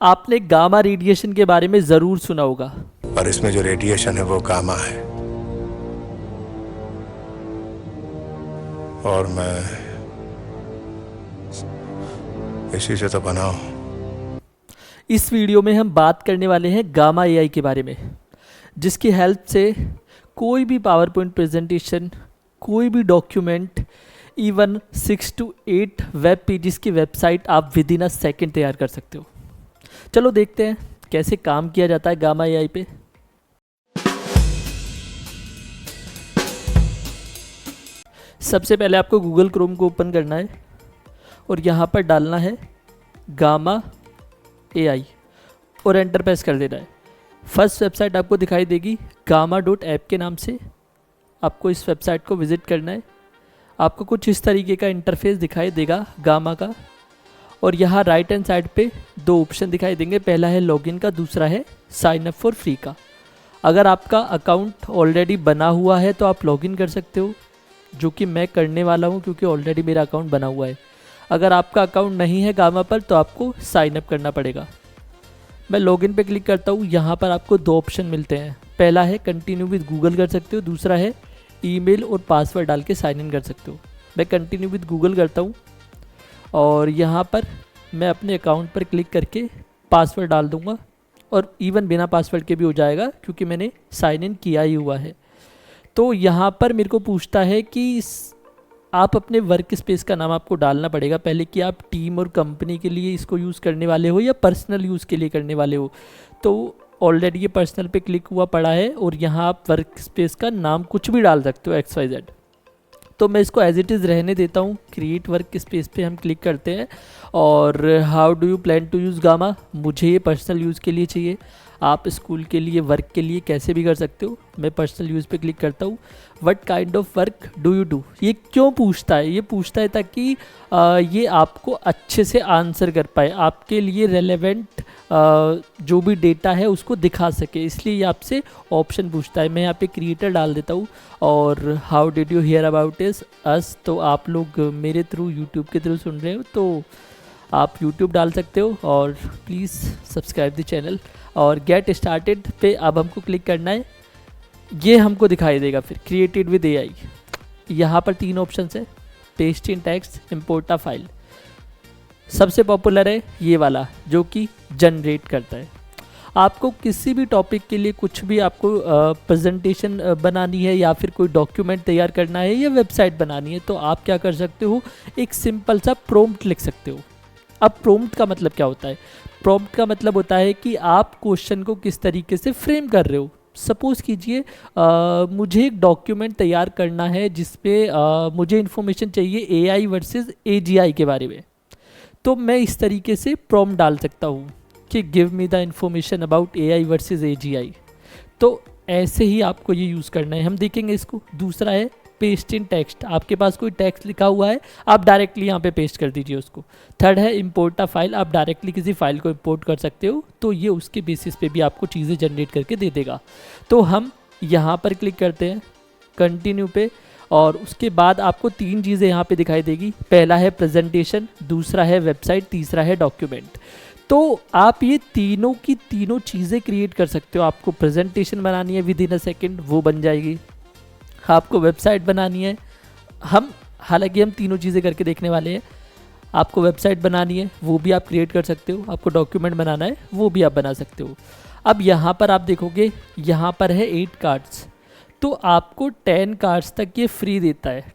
आपने gamma radiation के बारे में ज़रूर सुना होगा। और इसमें जो रेडिएशन है वो गामा है, और मैं इसी से तो बना हूं। इस वीडियो में हम बात करने वाले हैं गामा एआई के बारे में, जिसकी हेल्प से कोई भी पावर पॉइंट प्रेजेंटेशन, कोई भी document, even 6 to 8 web pages की वेबसाइट आप विद इन अ सेकेंड तैयार कर सकते हो। चलो देखते हैं कैसे काम किया जाता है गामा एआई पे। सबसे पहले आपको गूगल क्रोम को ओपन करना है और यहाँ पर डालना है गामा एआई और एंटर प्रेस कर देना है। फर्स्ट वेबसाइट आपको दिखाई देगी gamma.app के नाम से। आपको इस वेबसाइट को विज़िट करना है। आपको कुछ इस तरीके का इंटरफेस दिखाई देगा गामा का, और यहाँ राइट हैंड साइड पे दो ऑप्शन दिखाई देंगे। पहला है लॉगिन का, दूसरा है साइन अप फॉर फ्री का। अगर आपका अकाउंट ऑलरेडी बना हुआ है तो आप लॉगिन कर सकते हो, जो कि मैं करने वाला हूँ क्योंकि ऑलरेडी मेरा अकाउंट बना हुआ है। अगर आपका अकाउंट नहीं है गामा पर तो आपको साइन अप करना पड़ेगा। मैं लॉगिन पे क्लिक करता हूँ। यहाँ पर आपको दो ऑप्शन मिलते हैं। पहला है कंटिन्यू विद गूगल कर सकते हो, दूसरा है ईमेल और पासवर्ड डाल के साइन इन कर सकते हो। मैं कंटिन्यू विद गूगल करता हूँ और यहाँ पर मैं अपने अकाउंट पर क्लिक करके पासवर्ड डाल दूँगा, और इवन बिना पासवर्ड के भी हो जाएगा क्योंकि मैंने साइन इन किया ही हुआ है। तो यहाँ पर मेरे को पूछता है कि आप अपने वर्क स्पेस का नाम आपको डालना पड़ेगा पहले, कि आप टीम और कंपनी के लिए इसको यूज़ करने वाले हो या पर्सनल यूज़ के लिए करने वाले हो। तो ऑलरेडी ये पर्सनल पे क्लिक हुआ पड़ा है और यहाँ आप वर्क स्पेस का नाम कुछ भी डाल सकते हो, XYZ। तो मैं इसको एज इट इज़ रहने देता हूँ। क्रिएट वर्क स्पेस पे हम क्लिक करते हैं और how do you plan to use Gamma, मुझे ये पर्सनल यूज़ के लिए चाहिए। आप स्कूल के लिए, वर्क के लिए कैसे भी कर सकते हो। मैं पर्सनल यूज़ पे क्लिक करता हूँ। What kind of work do you do, ये क्यों पूछता है? ये पूछता है ताकि ये आपको अच्छे से आंसर कर पाए, आपके लिए रेलेवेंट जो भी डेटा है उसको दिखा सके, इसलिए ये आपसे ऑप्शन पूछता है। मैं यहाँ पे क्रिएटर डाल देता हूँ और how did you here about us, तो आप लोग मेरे थ्रू, यूट्यूब के थ्रू सुन रहे हो तो आप यूट्यूब डाल सकते हो, और प्लीज़ सब्सक्राइब द चैनल। और गेट स्टार्टेड पे अब हमको क्लिक करना है। ये हमको दिखाई देगा फिर क्रिएटेड विद एआई। यहाँ पर 3 ऑप्शन है, paste in text, import a file. सबसे पॉपुलर है ये वाला जो कि जनरेट करता है। आपको किसी भी टॉपिक के लिए कुछ भी आपको प्रेजेंटेशन बनानी है या फिर कोई डॉक्यूमेंट तैयार करना है या वेबसाइट बनानी है, तो आप क्या कर सकते हो, एक सिंपल सा प्रॉम्प्ट लिख सकते हो। अब प्रॉम्प्ट का मतलब क्या होता है? प्रॉम्प्ट का मतलब होता है कि आप क्वेश्चन को किस तरीके से फ्रेम कर रहे हो। सपोज़ कीजिए मुझे एक डॉक्यूमेंट तैयार करना है जिसपे मुझे इन्फॉर्मेशन चाहिए AI वर्सेस AGI के बारे में, तो मैं इस तरीके से प्रॉम्प्ट डाल सकता हूँ कि give me the information about AI versus AGI। तो ऐसे ही आपको ये यूज़ करना है, हम देखेंगे इसको। दूसरा है पेस्ट इन टेक्स्ट, आपके पास कोई टेक्स्ट लिखा हुआ है, आप डायरेक्टली यहाँ पे पेस्ट कर दीजिए उसको। थर्ड है इंपोर्ट अ फाइल, आप डायरेक्टली किसी फाइल को इंपोर्ट कर सकते हो, तो ये उसके बेसिस पे भी आपको चीज़ें जनरेट करके दे देगा। तो हम यहाँ पर क्लिक करते हैं कंटिन्यू पे, और उसके बाद आपको 3 चीज़ें यहाँ पे दिखाई देगी। पहला है प्रेजेंटेशन, दूसरा है वेबसाइट, तीसरा है डॉक्यूमेंट। तो आप ये तीनों की तीनों चीज़ें क्रिएट कर सकते हो। आपको प्रेजेंटेशन बनानी है विद इन अ सेकेंड, वो बन जाएगी। आपको वेबसाइट बनानी है, हालांकि हम तीनों चीज़ें करके देखने वाले हैं। आपको वेबसाइट बनानी है, वो भी आप क्रिएट कर सकते हो। आपको डॉक्यूमेंट बनाना है, वो भी आप बना सकते हो। अब यहाँ पर आप देखोगे, यहाँ पर है 8 कार्ड्स, तो आपको 10 कार्ड्स तक ये फ्री देता है।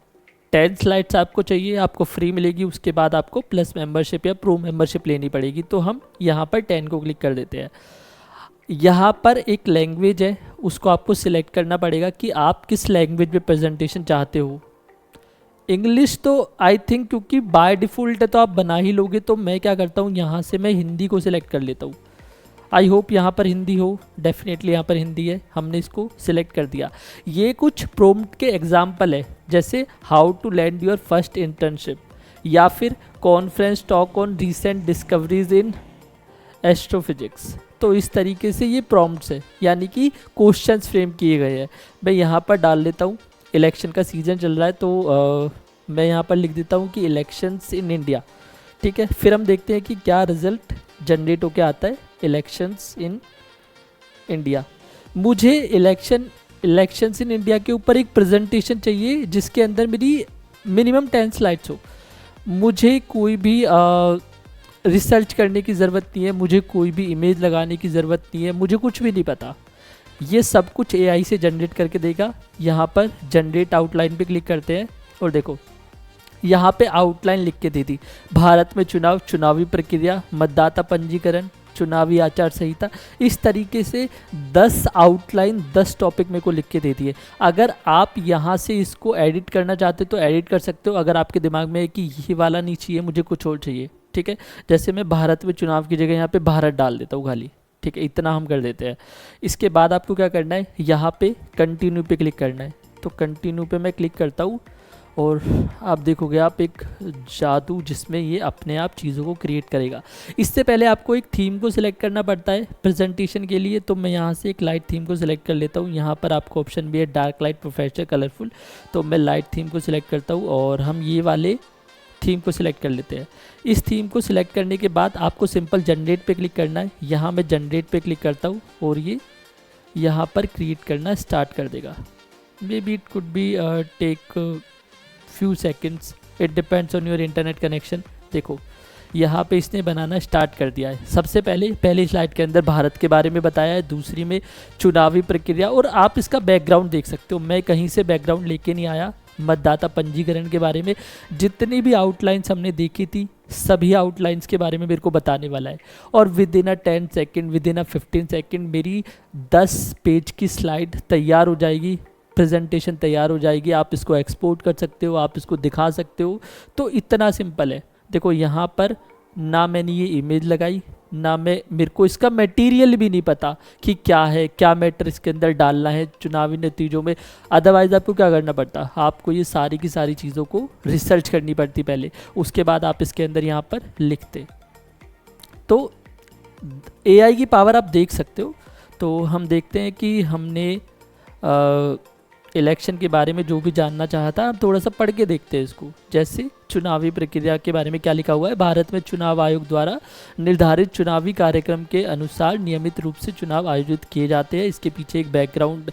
10 स्लाइड्स आपको चाहिए, आपको फ्री मिलेगी। उसके बाद आपको प्लस मेंबरशिप या प्रो मेंबरशिप लेनी पड़ेगी। तो हम यहाँ पर 10 को क्लिक कर देते हैं। यहाँ पर एक लैंग्वेज है, उसको आपको सिलेक्ट करना पड़ेगा कि आप किस लैंग्वेज में प्रेजेंटेशन चाहते हो। इंग्लिश तो आई थिंक क्योंकि बाय डिफ़ॉल्ट है तो आप बना ही लोगे, तो मैं क्या करता हूँ, यहाँ से मैं हिंदी को सिलेक्ट कर लेता हूँ। आई होप यहाँ पर हिंदी हो, डेफिनेटली यहाँ पर हिंदी है, हमने इसको सिलेक्ट कर दिया। ये कुछ प्रॉम्प्ट के एग्जाम्पल है, जैसे how to land your first internship, या फिर conference talk on recent discoveries in astrophysics. तो इस तरीके से ये प्रॉम्प्ट्स है, यानी कि क्वेश्चंस फ्रेम किए गए हैं। मैं यहाँ पर डाल लेता हूँ, इलेक्शन का सीज़न चल रहा है तो मैं यहाँ पर लिख देता हूँ कि इलेक्शंस इन इंडिया। ठीक है, फिर हम देखते हैं कि क्या रिज़ल्ट जनरेट होके आता है इलेक्शंस इन इंडिया। मुझे इलेक्शंस इन इंडिया के ऊपर एक प्रेजेंटेशन चाहिए जिसके अंदर मेरी मिनिमम 10 स्लाइड्स हो। मुझे कोई भी रिसर्च करने की ज़रूरत नहीं है, मुझे कोई भी इमेज लगाने की ज़रूरत नहीं है, मुझे कुछ भी नहीं पता। ये सब कुछ एआई से जनरेट करके देगा। यहाँ पर जनरेट आउटलाइन पे क्लिक करते हैं और देखो यहाँ पे आउटलाइन लिख के दे दी, भारत में चुनाव, चुनावी प्रक्रिया, मतदाता पंजीकरण, चुनावी आचार संहिता। इस तरीके से 10 आउटलाइन 10 टॉपिक मेरे को लिख के दे दिए। अगर आप यहाँ से इसको एडिट करना चाहते हो तो एडिट कर सकते हो, अगर आपके दिमाग में है कि ये वाला नहीं चाहिए, मुझे कुछ और चाहिए, ठीक है। जैसे मैं भारत में चुनाव की जगह यहाँ पे भारत डाल देता हूँ खाली, ठीक है, इतना हम कर देते हैं। इसके बाद आपको क्या करना है, यहाँ पे कंटिन्यू पे क्लिक करना है। तो कंटिन्यू पे मैं क्लिक करता हूँ और आप देखोगे आप एक जादू जिसमें ये अपने आप चीज़ों को क्रिएट करेगा। इससे पहले आपको एक थीम को सिलेक्ट करना पड़ता है प्रेजेंटेशन के लिए। तो मैं यहाँ से एक लाइट थीम को सिलेक्ट कर लेता हूँ। यहाँ पर आपको ऑप्शन भी है डार्क लाइट, प्रोफेशनल, कलरफुल। तो मैं लाइट थीम को सिलेक्ट करता हूँ और हम ये वाले थीम को सिलेक्ट कर लेते हैं। इस थीम को सिलेक्ट करने के बाद आपको सिंपल जनरेट पे क्लिक करना है। यहाँ मैं जनरेट पे क्लिक करता हूँ और ये यहाँ पर क्रिएट करना स्टार्ट कर देगा। Maybe it could be take few seconds, it depends on your internet connection. देखो यहाँ पे इसने बनाना स्टार्ट कर दिया है। सबसे पहली स्लाइड के अंदर भारत के बारे में बताया है, दूसरी में चुनावी प्रक्रिया, और आप इसका बैकग्राउंड देख सकते हो। मैं कहीं से बैकग्राउंड लेके नहीं आया। मतदाता पंजीकरण के बारे में जितनी भी आउटलाइंस हमने देखी थी सभी आउटलाइंस के बारे में मेरे को बताने वाला है। और with in a 10 second, with in a 15 second मेरी 10 पेज की स्लाइड तैयार हो जाएगी, प्रेजेंटेशन तैयार हो जाएगी। आप इसको एक्सपोर्ट कर सकते हो, आप इसको दिखा सकते हो। तो इतना सिंपल है। देखो यहाँ पर ना मैंने ये इमेज लगाई, ना मेरे को इसका मटेरियल भी नहीं पता कि क्या है, क्या मैटर इसके अंदर डालना है चुनावी नतीजों में। अदरवाइज़ आपको क्या करना पड़ता, आपको ये सारी की सारी चीज़ों को रिसर्च करनी पड़ती पहले, उसके बाद आप इसके अंदर यहाँ पर लिखते। तो एआई की पावर आप देख सकते हो। तो हम देखते हैं कि हमने इलेक्शन के बारे में जो भी जानना चाहा था, हम थोड़ा सा पढ़ के देखते हैं इसको। जैसे चुनावी प्रक्रिया के बारे में क्या लिखा हुआ है, भारत में चुनाव आयोग द्वारा निर्धारित चुनावी कार्यक्रम के अनुसार नियमित रूप से चुनाव आयोजित किए जाते हैं। इसके पीछे एक बैकग्राउंड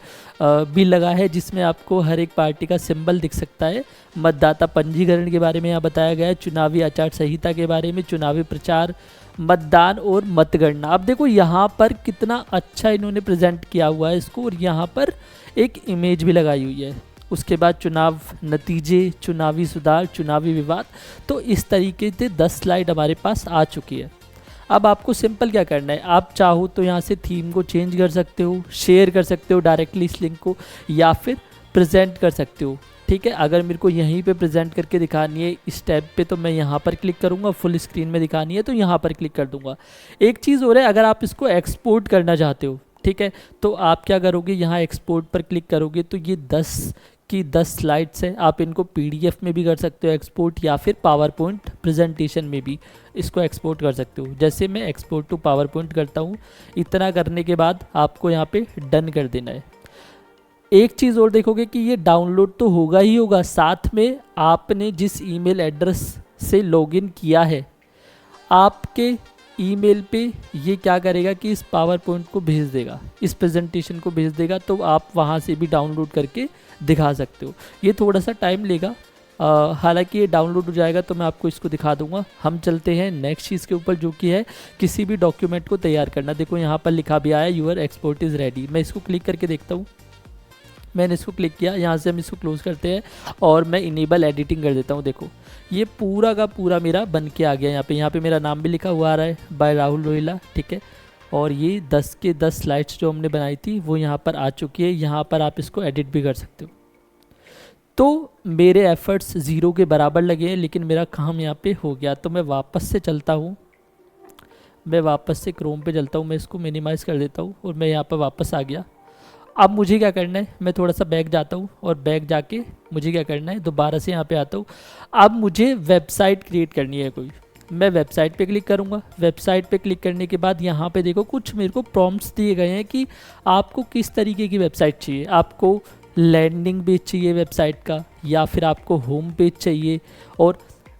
भी लगा है जिसमें आपको हर एक पार्टी का सिंबल दिख सकता है। मतदाता पंजीकरण के बारे में यहाँ बताया गया है, चुनावी आचार संहिता के बारे में, चुनावी प्रचार, मतदान और मतगणना। अब देखो यहाँ पर कितना अच्छा इन्होंने प्रेजेंट किया हुआ है इसको, और यहाँ पर एक इमेज भी लगाई हुई है। उसके बाद चुनाव नतीजे, चुनावी सुधार, चुनावी विवाद। तो इस तरीके से 10 स्लाइड हमारे पास आ चुकी है। अब आपको सिंपल क्या करना है, आप चाहो तो यहाँ से थीम को चेंज कर सकते हो, शेयर कर सकते हो डायरेक्टली इस लिंक को, या फिर प्रेजेंट कर सकते हो। ठीक है, अगर मेरे को यहीं पे प्रेजेंट करके दिखानी है इस टैब पे तो मैं यहाँ पर क्लिक करूँगा, फुल स्क्रीन में दिखानी है तो यहाँ पर क्लिक कर दूँगा। एक चीज़ और है, अगर आप इसको एक्सपोर्ट करना चाहते हो, ठीक है, तो आप क्या करोगे, यहाँ एक्सपोर्ट पर क्लिक करोगे तो ये 10 की 10 स्लाइड्स हैं। आप इनको PDF में भी कर सकते हो एक्सपोर्ट, या फिर पावर पॉइंट प्रेजेंटेशन में भी इसको एक्सपोर्ट कर सकते हो। जैसे मैं एक्सपोर्ट टू पावर पॉइंट करता हूँ। इतना करने के बाद आपको यहाँ पे डन कर देना है। एक चीज़ और देखोगे कि ये डाउनलोड तो होगा ही होगा, साथ में आपने जिस ईमेल एड्रेस से लॉगिन किया है आपके ईमेल पे ये क्या करेगा कि इस पावर पॉइंट को भेज देगा, इस प्रेजेंटेशन को भेज देगा। तो आप वहाँ से भी डाउनलोड करके दिखा सकते हो। ये थोड़ा सा टाइम लेगा, हालांकि ये डाउनलोड हो जाएगा तो मैं आपको इसको दिखा दूंगा। हम चलते हैं नेक्स्ट चीज़ के ऊपर, जो कि है किसी भी डॉक्यूमेंट को तैयार करना। देखो यहाँ पर लिखा भी आया यूर एक्सपोर्ट इज़ रेडी। मैं इसको क्लिक करके देखता हूँ। मैंने इसको क्लिक किया, यहाँ से हम इसको क्लोज करते हैं और मैं इनेबल एडिटिंग कर देता हूँ। देखो ये पूरा का पूरा मेरा बन के आ गया। यहाँ पे मेरा नाम भी लिखा हुआ आ रहा है, बाय राहुल रोहिला, ठीक है। और ये 10 के 10 स्लाइड्स जो हमने बनाई थी वो यहाँ पर आ चुकी है। यहाँ पर आप इसको एडिट भी कर सकते हो। तो मेरे एफर्ट्स 0 के बराबर लगे हैं, लेकिन मेरा काम यहाँ पे हो गया। तो मैं वापस से चलता हूँ, मैं वापस से क्रोम पे चलता हूँ। मैं इसको मिनिमाइज़ कर देता हूँ और मैं यहाँ पर वापस आ गया। अब मुझे क्या करना है, मैं थोड़ा सा बैक जाता हूँ और बैक जाके मुझे क्या करना है, दोबारा से यहाँ पे आता हूँ। अब मुझे वेबसाइट क्रिएट करनी है कोई। मैं वेबसाइट पे क्लिक करूँगा। वेबसाइट पे क्लिक करने के बाद यहाँ पे देखो कुछ मेरे को प्रॉम्प्ट्स दिए गए हैं कि आपको किस तरीके की वेबसाइट चाहिए। आपको लैंडिंग पेज चाहिए वेबसाइट का, या फिर आपको होम पेज चाहिए, और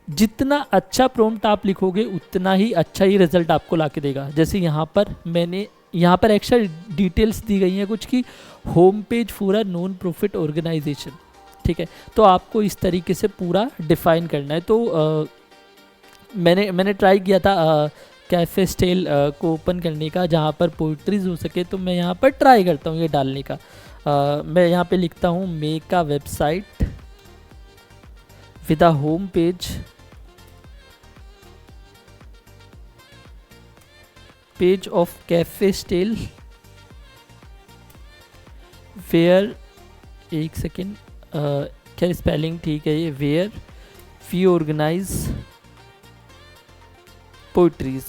जितना अच्छा प्रॉम्प्ट आप लिखोगे उतना ही अच्छा ही रिजल्ट आपको ला के देगा। जैसे यहाँ पर एक्स्ट्रा डिटेल्स दी गई हैं कुछ की, home page for a non profit organization, ठीक है। तो आपको इस तरीके से पूरा डिफाइन करना है। तो मैंने ट्राई किया था कैफ़े स्टेल को ओपन करने का, जहाँ पर पोइट्रीज हो सके, तो मैं यहाँ पर ट्राई करता हूँ ये डालने का। मैं यहाँ पे लिखता हूँ make a website with a home page of cafe Stell where, एक सेकेंड, क्या स्पेलिंग ठीक है ये, वेयर वी ऑर्गेनाइज पोइट्रीज।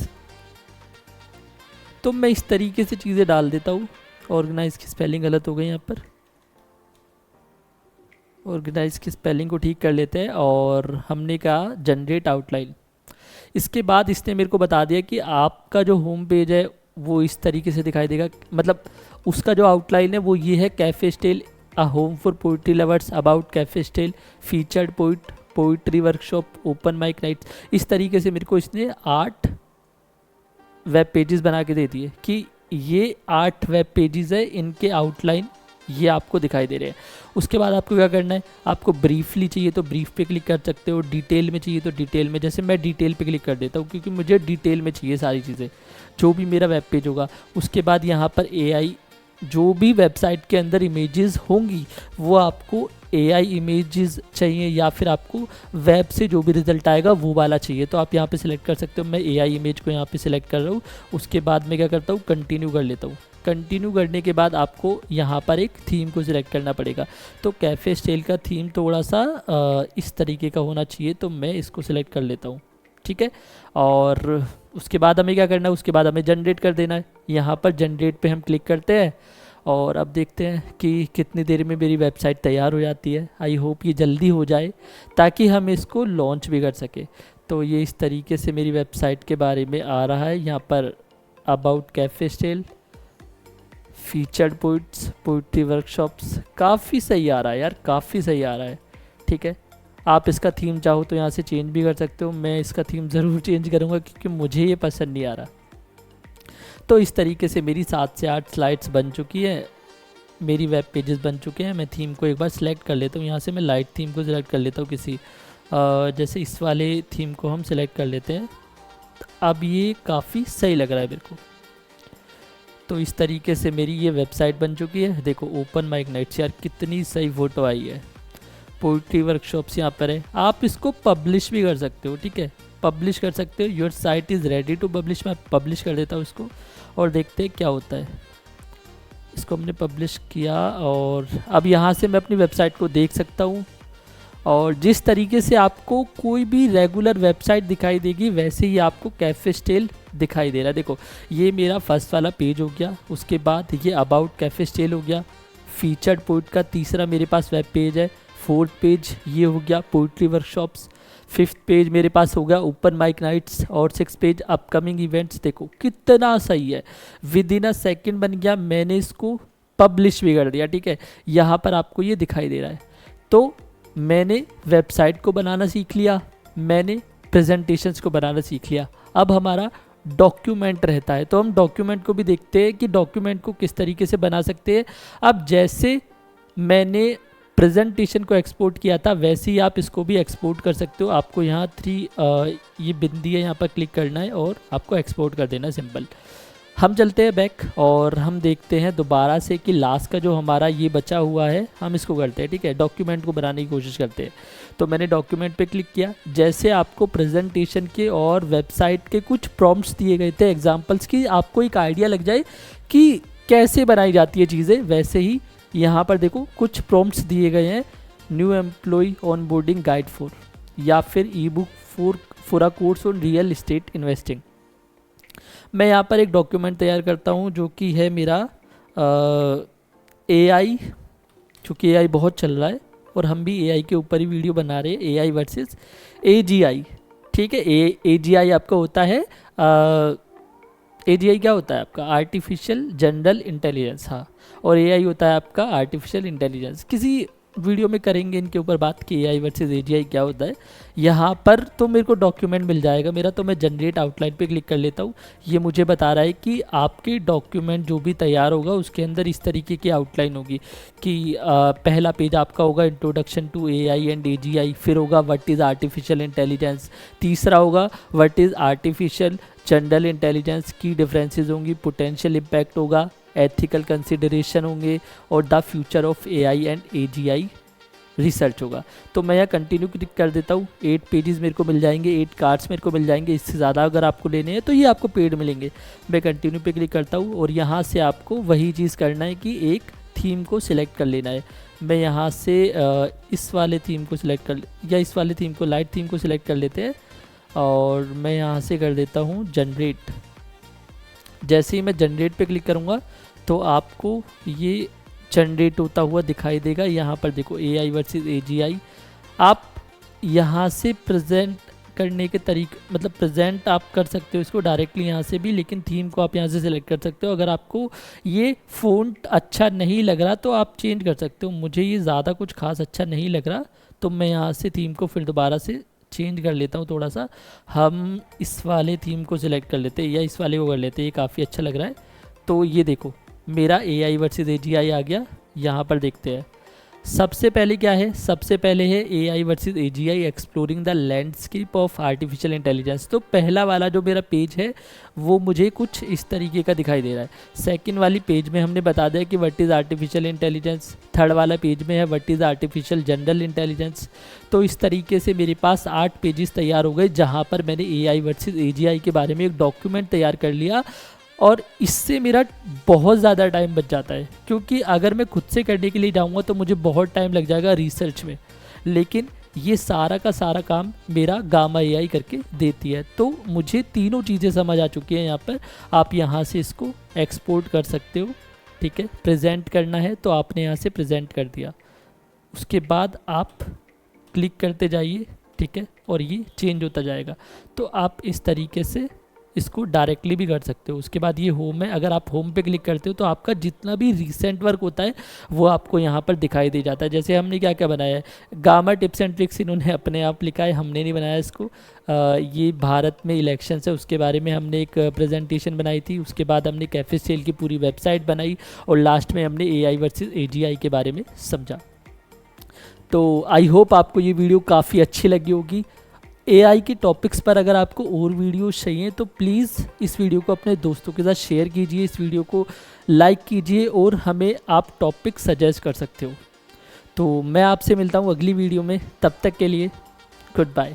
तो मैं इस तरीके से चीज़ें डाल देता हूँ। ऑर्गेनाइज की स्पेलिंग गलत हो गई यहाँ पर, ऑर्गेनाइज की स्पेलिंग को ठीक कर लेते हैं। और हमने कहा जनरेट आउटलाइन। इसके बाद इसने मेरे को बता दिया कि आपका जो होम पेज है वो इस तरीके से दिखाई देगा, मतलब उसका जो आउटलाइन है वो ये है, cafe Stell a home for poetry lovers, about cafe Stell, featured poetry workshop, open mic nights. इस तरीके से मेरे को इसने 8 वेब पेजेस बना के दे दिए कि ये 8 वेब पेजेस है, इनके आउटलाइन ये आपको दिखाई दे रहे हैं। उसके बाद आपको क्या करना है, आपको ब्रीफली चाहिए तो ब्रीफ पे क्लिक कर सकते हो, डिटेल में चाहिए तो डिटेल में। जैसे मैं डिटेल पे क्लिक कर देता हूँ क्योंकि मुझे डिटेल में चाहिए सारी चीज़ें, जो भी मेरा वेब पेज होगा। उसके बाद यहाँ पर एआई, जो भी वेबसाइट के अंदर इमेजेस होंगी वो आपको एआई इमेजेस चाहिए या फिर आपको वेब से जो भी रिजल्ट आएगा वो वाला चाहिए, तो आप यहाँ पे सिलेक्ट कर सकते हो। मैं एआई इमेज को यहाँ पे सिलेक्ट कर रहा हूँ। उसके बाद मैं क्या करता हूँ, कंटिन्यू कर लेता हूँ। कंटिन्यू करने के बाद आपको यहाँ पर एक थीम को सिलेक्ट करना पड़ेगा। तो कैफ़े स्टाइल का थीम थोड़ा सा इस तरीके का होना चाहिए, तो मैं इसको सिलेक्ट कर लेता हूँ, ठीक है। और उसके बाद हमें क्या करना है, उसके बाद हमें जनरेट कर देना है। यहाँ पर जनरेट पे हम क्लिक करते हैं और अब देखते हैं कि कितनी देर में मेरी वेबसाइट तैयार हो जाती है। आई होप ये जल्दी हो जाए ताकि हम इसको लॉन्च भी कर सके। तो ये इस तरीके से मेरी वेबसाइट के बारे में आ रहा है। यहाँ पर about cafe style, featured poets, poetry workshops, काफ़ी सही आ रहा है यार, काफ़ी सही आ रहा है, ठीक है। आप इसका थीम चाहो तो यहाँ से चेंज भी कर सकते हो। मैं इसका थीम ज़रूर चेंज करूँगा क्योंकि मुझे ये पसंद नहीं आ रहा। तो इस तरीके से मेरी 7 से 8 स्लाइड्स बन चुकी है, मेरी वेब पेजेस बन चुके हैं। मैं थीम को एक बार सिलेक्ट कर लेता हूँ। यहाँ से मैं लाइट थीम को सिलेक्ट कर लेता हूँ, किसी जैसे इस वाले थीम को हम सिलेक्ट कर लेते हैं। अब ये काफ़ी सही लग रहा है मेरे को। तो इस तरीके से मेरी ये वेबसाइट बन चुकी है। देखो ओपन माइक नाइट्स, यार कितनी सही फ़ोटो आई है। पोइट्री वर्कशॉप्स यहाँ पर है, आप इसको पब्लिश भी कर सकते हो, ठीक है, पब्लिश कर सकते हो। Your site is ready to publish. मैं पब्लिश कर देता हूँ इसको और देखते हैं क्या होता है। इसको हमने पब्लिश किया और अब यहाँ से मैं अपनी वेबसाइट को देख सकता हूँ। और जिस तरीके से आपको कोई भी रेगुलर वेबसाइट दिखाई देगी वैसे ही आपको कैफे स्टाइल दिखाई दे रहा है। देखो ये मेरा फर्स्ट वाला पेज हो गया, उसके बाद ये अबाउट कैफे स्टाइल हो गया, फीचर्ड पोइट का तीसरा मेरे पास वेब पेज है, 4th पेज ये हो गया पोइट्री वर्कशॉप्स, 5th पेज मेरे पास हो गया ओपन माइक नाइट्स और 6th पेज अपकमिंग इवेंट्स। देखो कितना सही है, विद इन अ सेकेंड बन गया। मैंने इसको पब्लिश भी कर दिया, ठीक है, यहाँ पर आपको ये दिखाई दे रहा है। तो मैंने वेबसाइट को बनाना सीख लिया, मैंने प्रेजेंटेशंस को बनाना सीख लिया। अब हमारा डॉक्यूमेंट रहता है, तो हम डॉक्यूमेंट को भी देखते हैं कि डॉक्यूमेंट को किस तरीके से बना सकते हैं। अब जैसे मैंने प्रेजेंटेशन को एक्सपोर्ट किया था वैसे ही आप इसको भी एक्सपोर्ट कर सकते हो। आपको यहाँ 3 ये बिंदी है, यहाँ पर क्लिक करना है और आपको एक्सपोर्ट कर देना, सिंपल। हम चलते हैं बैक और हम देखते हैं दोबारा से कि लास्ट का जो हमारा ये बचा हुआ है हम इसको करते हैं, ठीक है, डॉक्यूमेंट को बनाने की कोशिश करते हैं। तो मैंने डॉक्यूमेंट पे क्लिक किया। जैसे आपको प्रेजेंटेशन के और वेबसाइट के कुछ प्रॉम्प्ट्स दिए गए थे एग्जांपल्स की, आपको एक आइडिया लग जाए कि कैसे बनाई जाती है चीज़ें, वैसे ही यहाँ पर देखो कुछ प्रॉम्प्ट्स दिए गए हैं। New employ on boarding guide for, या फिर ई book for a course on real estate investing. मैं यहाँ पर एक डॉक्यूमेंट तैयार करता हूँ जो कि है मेरा एआई, चूँकि एआई बहुत चल रहा है और हम भी एआई के ऊपर ही वीडियो बना रहे हैं, एआई वर्सेस एजीआई, ठीक है। एजीआई आपका होता है, एजीआई क्या होता है आपका, आर्टिफिशियल जनरल इंटेलिजेंस, हाँ, और एआई होता है आपका आर्टिफिशियल इंटेलिजेंस। किसी वीडियो में करेंगे इनके ऊपर बात कि AI वर्सेस AGI क्या होता है। यहाँ पर तो मेरे को डॉक्यूमेंट मिल जाएगा मेरा, तो मैं जनरेट आउटलाइन पे क्लिक कर लेता हूँ। ये मुझे बता रहा है कि आपके डॉक्यूमेंट जो भी तैयार होगा उसके अंदर इस तरीके की आउटलाइन होगी कि पहला पेज आपका होगा introduction to AI and AGI, फिर होगा व्हाट इज़ आर्टिफिशियल इंटेलिजेंस, तीसरा होगा what is artificial general intelligence की डिफरेंसेस होंगी, पोटेंशियल इम्पैक्ट होगा, एथिकल कंसिडरेशन होंगे और the future of AI and AGI research होगा। तो मैं यहाँ कंटिन्यू क्लिक कर देता हूँ। 8 पेजेस मेरे को मिल जाएंगे, 8 कार्ड्स मेरे को मिल जाएंगे। इससे ज़्यादा अगर आपको लेने हैं तो ये आपको पेड मिलेंगे। मैं कंटिन्यू पे क्लिक करता हूँ और यहाँ से आपको वही चीज़ करना है कि एक थीम को सिलेक्ट कर लेना है। मैं यहाँ से इस वाले थीम को सिलेक्ट कर, या इस वाले थीम को, लाइट थीम को सिलेक्ट कर लेते हैं और मैं यहाँ से कर देता हूँ जनरेट। जैसे ही मैं जनरेट पे क्लिक करूँगा तो आपको ये जनरेट होता हुआ दिखाई देगा। यहाँ पर देखो AI वर्सेस AGI। आप यहाँ से प्रेजेंट करने के तरीके, मतलब प्रेजेंट आप कर सकते हो इसको डायरेक्टली यहाँ से भी, लेकिन थीम को आप यहाँ से सिलेक्ट कर सकते हो। अगर आपको ये फ़ॉन्ट अच्छा नहीं लग रहा तो आप चेंज कर सकते हो। मुझे ये ज़्यादा कुछ खास अच्छा नहीं लग रहा तो मैं यहाँ से थीम को फिर दोबारा से चेंज कर लेता हूँ थोड़ा सा। हम इस वाले थीम को सिलेक्ट कर लेते हैं या इस वाले को कर लेते हैं, ये काफ़ी अच्छा लग रहा है। तो ये देखो मेरा AI वर्सेस AGI आ गया। यहाँ पर देखते हैं सबसे पहले क्या है, सबसे पहले है AI versus AGI exploring the landscape of artificial intelligence. तो पहला वाला जो मेरा पेज है वो मुझे कुछ इस तरीके का दिखाई दे रहा है। सेकंड वाली पेज में हमने बता दिया कि what is artificial intelligence. Third वाला पेज में है what is artificial general intelligence. तो इस तरीके से मेरे पास 8 पेजेस तैयार हो गए जहाँ पर मैंने AI वर्सेस AGI के बारे में एक डॉक्यूमेंट तैयार कर लिया। और इससे मेरा बहुत ज़्यादा टाइम बच जाता है, क्योंकि अगर मैं खुद से करने के लिए जाऊँगा तो मुझे बहुत टाइम लग जाएगा रिसर्च में, लेकिन ये सारा का सारा काम मेरा गामा AI करके देती है। तो मुझे तीनों चीज़ें समझ आ चुकी हैं यहाँ पर। आप यहाँ से इसको एक्सपोर्ट कर सकते हो, ठीक है। प्रेजेंट करना है तो आपने यहाँ से प्रेजेंट कर दिया, उसके बाद आप क्लिक करते जाइए, ठीक है, और ये चेंज होता जाएगा। तो आप इस तरीके से इसको डायरेक्टली भी कर सकते हो। उसके बाद ये होम है, अगर आप होम पे क्लिक करते हो तो आपका जितना भी रिसेंट वर्क होता है वो आपको यहाँ पर दिखाई दे जाता है। जैसे हमने क्या क्या बनाया है, गामा टिप्स एंड ट्रिक्स इन्होंने अपने आप लिखा है, हमने नहीं बनाया इसको। ये भारत में इलेक्शन है उसके बारे में हमने एक प्रेजेंटेशन बनाई थी। उसके बाद हमने कैफे सेल की पूरी वेबसाइट बनाई और लास्ट में हमने AI वर्सेस AGI के बारे में समझा। तो आई होप आपको ये वीडियो काफ़ी अच्छी लगी होगी। AI के टॉपिक्स पर अगर आपको और वीडियोस चाहिए तो प्लीज़ इस वीडियो को अपने दोस्तों के साथ शेयर कीजिए, इस वीडियो को लाइक कीजिए और हमें आप टॉपिक सजेस्ट कर सकते हो। तो मैं आपसे मिलता हूँ अगली वीडियो में, तब तक के लिए गुड बाय।